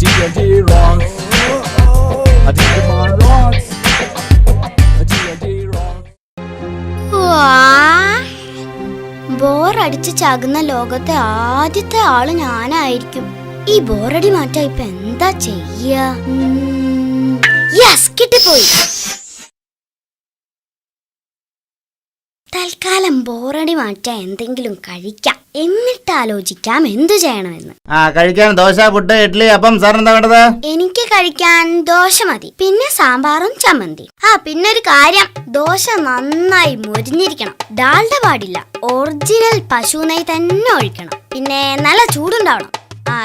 TNT rocks. Digimon rocks. TNT rocks. ബോറടിച്ച് ചാകുന്ന ലോകത്തെ ആദ്യത്തെ ആള് ഞാനായിരിക്കും. ഈ ബോറടി മാറ്റാൻ ഇപ്പൊ എന്താ ചെയ്യാ? കിട്ടിപ്പോയി. തൽക്കാലം ബോറടി മാറ്റാൻ എന്തെങ്കിലും കഴിക്കാം, എന്നിട്ട് ആലോചിക്കാം എന്തു ചെയ്യണമെന്ന്. കഴിക്കാൻ ദോശ, പുട്ട്, ഇഡ്ഡലി, അപ്പം. സാർ എന്താ വേണ്ടത്? എനിക്ക് കഴിക്കാൻ ദോശ മതി, പിന്നെ സാമ്പാറും ചമ്മന്തി. പിന്നെ ഒരു കാര്യം, ദോശ നന്നായി മൊരിഞ്ഞിരിക്കണം, ഡാൽഡ പാടില്ല, ഒറിജിനൽ പശു നെയ്യ് തന്നെ ഒഴിക്കണം, പിന്നെ നല്ല ചൂടുണ്ടാവണം.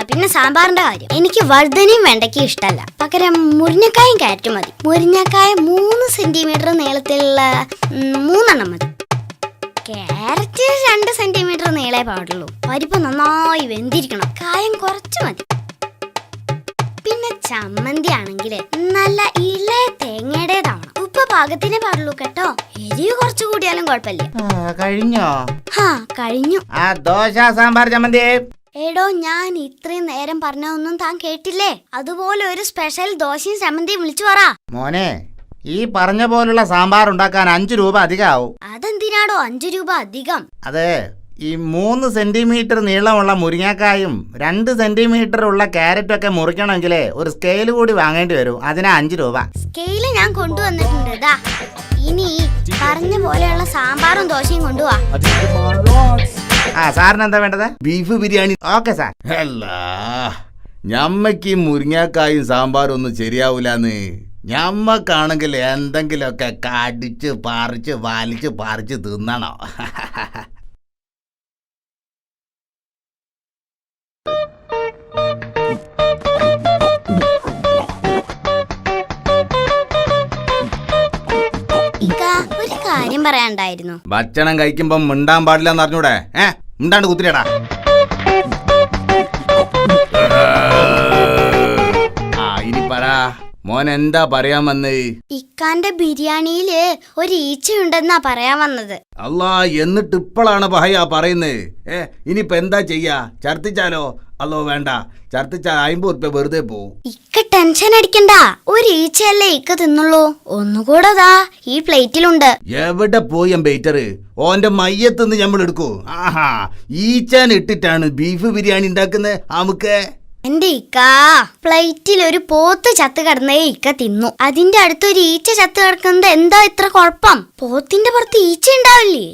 പിന്നെ സാമ്പാറിന്റെ കാര്യം, എനിക്ക് വഴുതനയും വെണ്ടയ്ക്കും ഇഷ്ടമല്ല, പകരം മുരിങ്ങക്കായും ക്യാരറ്റും മതി. മുരിങ്ങക്കായ 3 സെന്റിമീറ്റർ നീളത്തിലുള്ള 3 മതി. ക്യാരറ്റ് 2 സെന്റിമീറ്റർ നീളേ പാടുള്ളൂ. പരിപ്പ് നന്നായി വെന്തിരിക്കണം, കായം കുറച്ച് മതി. പിന്നെ ചമ്മന്തി ആണെങ്കിൽ നല്ല ഇളയ തേങ്ങയുടേതാവണം. ഉപ്പ് പാകത്തിനേ പാടുള്ളൂ കേട്ടോ, എരിവ് കുറച്ചു കൂടിയാലും കുഴപ്പമില്ല. കഴിഞ്ഞോ? കഴിഞ്ഞു. ദോശ, സാമ്പാർ, ചമ്മന്തി. എടോ, ഞാൻ ഇത്രയും നേരം പറഞ്ഞൊന്നും താൻ കേട്ടില്ലേ? അതുപോലെ ഒരു സ്പെഷ്യൽ ദോശയും ചമ്മന്തിയും വിളിച്ചു പറ. മോനെ, ഈ പറഞ്ഞ പോലുള്ള സാമ്പാർ ഉണ്ടാക്കാൻ 5 രൂപ അധികമാവും. അതെന്തിനാടോ 5 രൂപ അധികം? അതെ, ഈ 3 സെന്റിമീറ്റർ നീളമുള്ള മുരിങ്ങക്കായും 2 സെന്റിമീറ്റർ ഉള്ള ക്യാരറ്റും ഒക്കെ മുറിക്കണമെങ്കിൽ ഒരു സ്കെയിൽ കൂടി വാങ്ങേണ്ടി വരും. അതിനാ 5 രൂപ. സ്കെയില് ഞാൻ കൊണ്ടുവന്നിട്ടുണ്ട്. ഇനി പറഞ്ഞ പോലെയുള്ള സാമ്പാറും ദോശയും കൊണ്ടുപോവാ. സാറിന് എന്താ വേണ്ടത്? ബീഫ് ബിരിയാണി. Okay sir. അല്ല, ഞമ്മക്ക് മുരിങ്ങാക്കായും സാമ്പാറും ഒന്നും ശരിയാവൂലെന്ന്. ഞമ്മക്കാണെങ്കിൽ എന്തെങ്കിലുമൊക്കെ കടിച്ച് പറിച്ച് വലിച്ച് പറിച്ച് തിന്നണോ? ഒരു കാര്യം പറയാണ്ടായിരുന്നു. ഭക്ഷണം കഴിക്കുമ്പോ മിണ്ടാൻ പാടില്ലെന്ന് അറിഞ്ഞൂടെ? മിണ്ടാണ്ട് കുത്തിരിയടാ. ഇനി പറ മോൻ, എന്താ പറയാൻ വന്നേ? ഇക്കാന്റെ ബിരിയാണിയില് ഒരു ഈച്ചയുണ്ടെന്നാ പറയാൻ വന്നത്. അല്ലാ, എന്നിട്ട് ഇപ്പോഴാണ് പഹയാ പറയുന്നത്. ഇനിയിപ്പൊ എന്താ ചെയ്യാ? ഛർദിച്ചാലോ? അല്ലോ വേണ്ട, ഛർദിച്ചാൽ 50 ഉറുപ്പ്യ വെറുതെ പോവും. ഇക്ക ടെൻഷൻ അടിക്കണ്ട, ഒരു ഈച്ചയല്ലേ ഇക്ക തിന്നുള്ളൂ. ഒന്നുകൂടെ ഈ പ്ലേറ്റിലുണ്ട്. എവിടെ പോയി വെയിറ്റർ? ഓന്റെ മയ്യത്തുനിന്ന് നമ്മൾ എടുക്കൂ. ഈച്ചാൻ ഇട്ടിട്ടാണ് ബീഫ് ബിരിയാണി ഉണ്ടാക്കുന്നത്. നമുക്ക് എന്റെ ഇക്ക, പ്ലേറ്റിൽ ഒരു പോത്ത് ചത്ത് കിടന്നേ ഇക്ക തിന്നു. അതിന്റെ അടുത്തൊരു ഈച്ച ചത്ത് കിടക്കുന്നത് എന്താ ഇത്ര കുഴപ്പം? പോത്തിന്റെ പുറത്ത് ഈച്ച ഉണ്ടാവില്ലേ?